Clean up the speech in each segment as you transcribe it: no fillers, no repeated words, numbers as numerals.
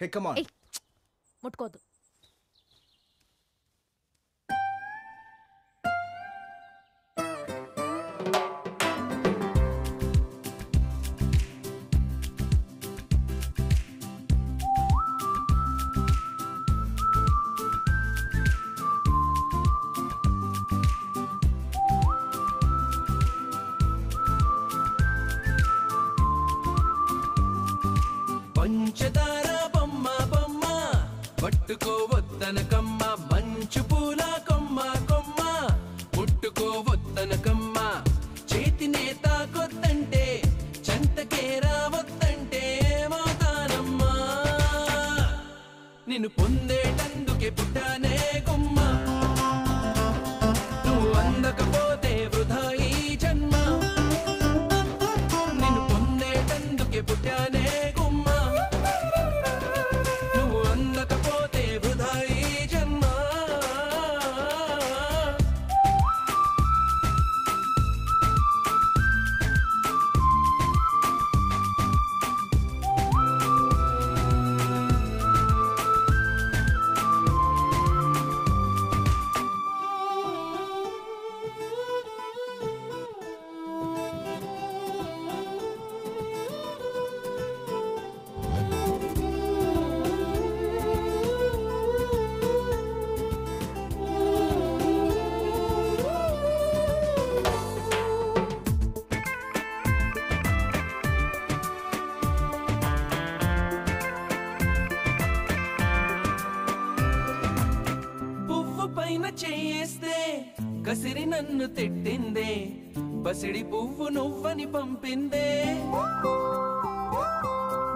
Hey come on. ముట్టుకోద్దు. పంచదార బొమ్మ బొమ్మ పట్టుకోవద్దనకమ్మ, మంచు పూల కొమ్మ కొమ్మ ముట్టుకోవద్దనకమ్మ, చేతినే తాకొద్దంటే చెంతకే రావద్దంటే ఏమవుతానమ్మా, నిన్ను పొందేటందుకే పుట్టానే గుమ్మ, నువ్వు అందకపోతే వృధా ఈ జన్మ, నిన్ను పొందేటందుకే పుట్టానే చేస్తే కసిరి నన్ను తిట్టిందే, పసిడి పువ్వు నువ్వని పంపిందే,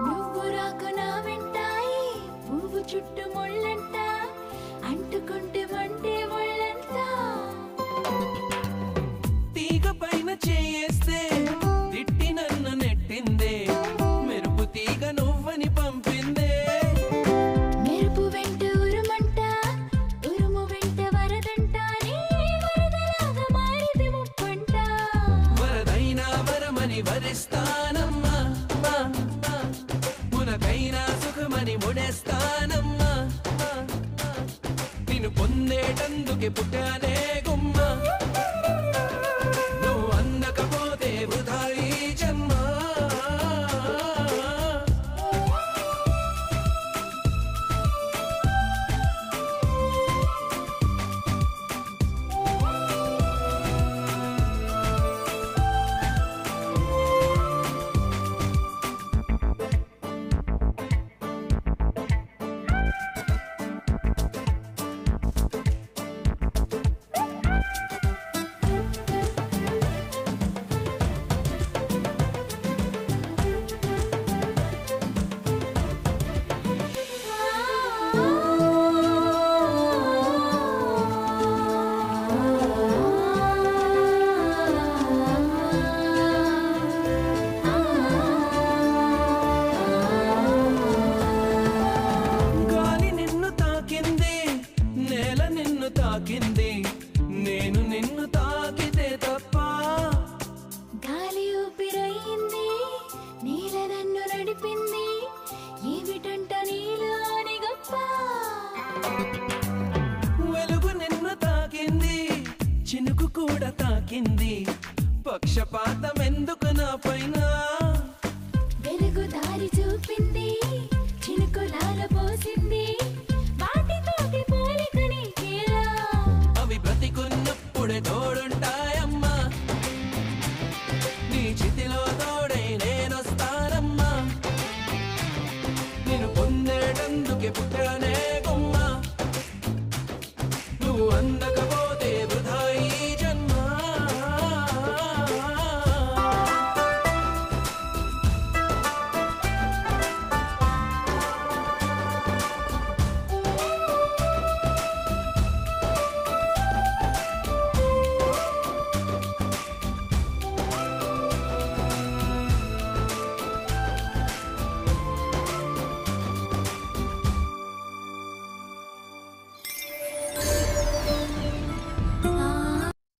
నువ్వు రాక నా వెంటాయి పువ్వు చుట్టూ ముళ్ళంట, అంటుకుంటే మంటే ముళ్ళంట, తీగ పైన చేస్తే తిట్టి నన్ను నెట్టిందే, మెరుపు తీగ నువ్వని పంపిందే, మెరుపు వెంట ఉరుమంట, ఉరుము వెంట వరదంట, నీ వరదలాగా మారిది ముప్పంట, వరదైనా వరమని వరిస్తానమ్మా, మునకైనా సుఖమని ముడేస్తానమ్మా, నిన్ను పొందేటందుకే పుట్టానే గుమ్మ, నువ్వు అందకపోతే వృధా ఈ జన్మ. నేను నిన్ను తాకితే తప్ప, గాలి ఊపిరయింది నీల నన్ను నడిపింది, ఏమిటంట నీలోని గొప్ప, వెలుగు నిన్ను తాకింది చినుకు కూడా తాకింది, పక్షపాతం ఎందుకు నా పైన.